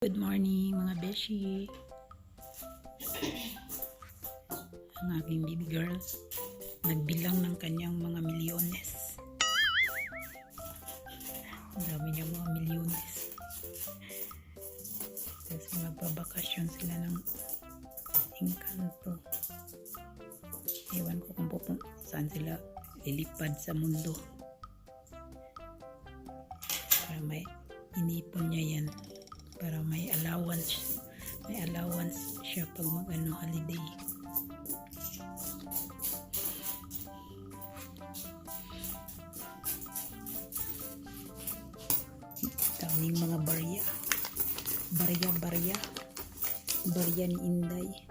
Good morning mga beshi. Ang aking baby girl nagbilang ng kanyang mga milyones. Ang dami niyang mga milyones. Kasi magbabakasyon sila ng Encanto. Ewan ko kung saan sila lilipad sa mundo. Para may inipon niya yan. Para may allowance siya pag holiday. Daming mga barya ni Inday.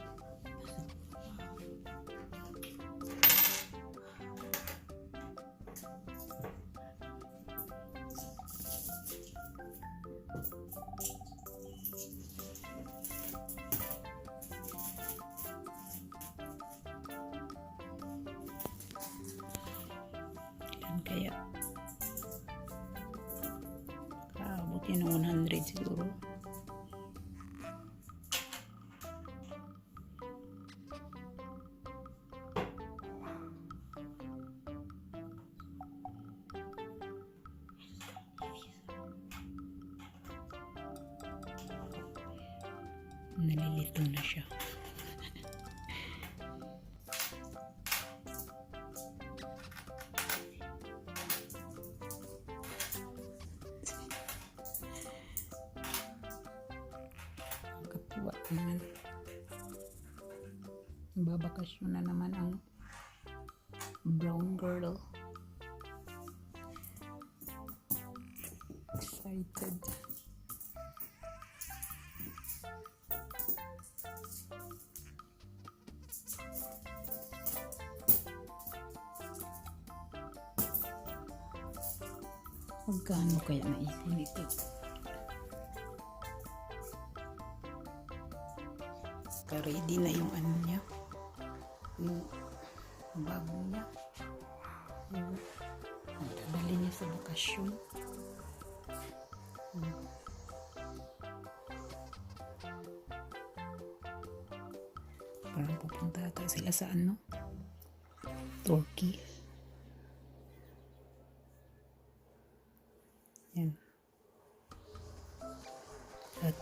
Kaya kaabot yan ng 100 siguro. Nalilito na siya. Katuwa naman. Babakasyon na naman ang brown girl. Excited. Magkano kaya naipon ito? Ready na yung ano niya, yung bago niya, yung dadali niya sa bakasyon. Parang pupunta ata sila sa Turkey. Yan. At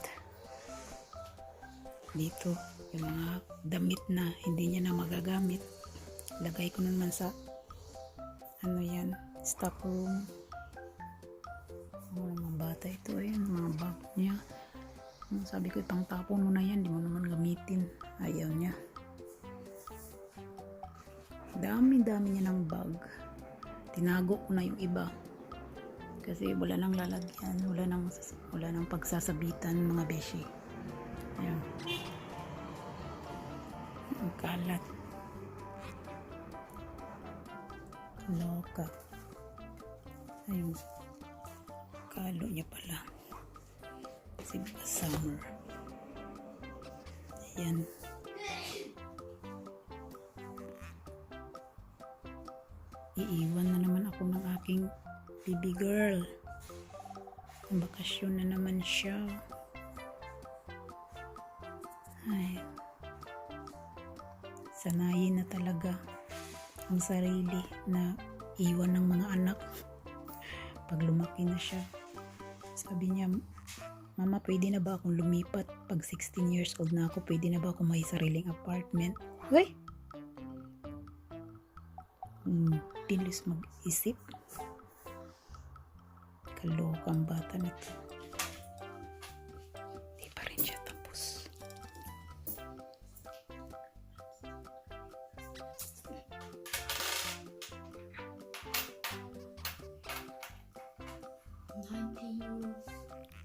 dito yung mga damit na hindi niya na magagamit, lagay ko naman sa yan, stock room. Mga bata ito, ayan, mga bag niya. Sabi ko, itang tapon mo na yan, di mo naman gamitin. Ayaw niya. Dami niya ng bag. Tinago ko na yung iba kasi wala nang lalagyan, wala nang pagsasabitan mga beshi. Ayan. Ang kalat. Loka. Ayun. Kalo niya pala. Kasi summer. Ayan. Iiwan na naman ako ng aking baby girl. Ang bakasyon na naman siya. Ay, sanayin na talaga ang sarili na iwan ng mga anak pag lumaki na siya. Sabi niya, Mama, pwede na ba akong lumipat pag 16 years old na ako? Pwede na ba akong may sariling apartment? Uy! Bilis mag-isip. Kalokang bata na to. Di pa rin siya tapos.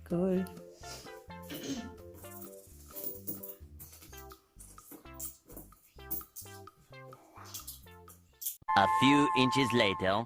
Cool. A few inches later.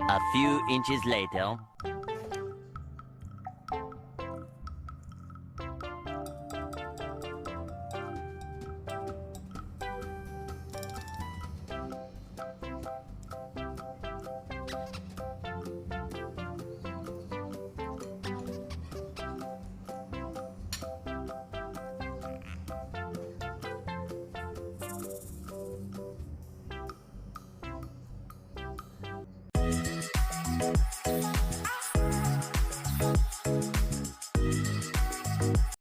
A few inches later.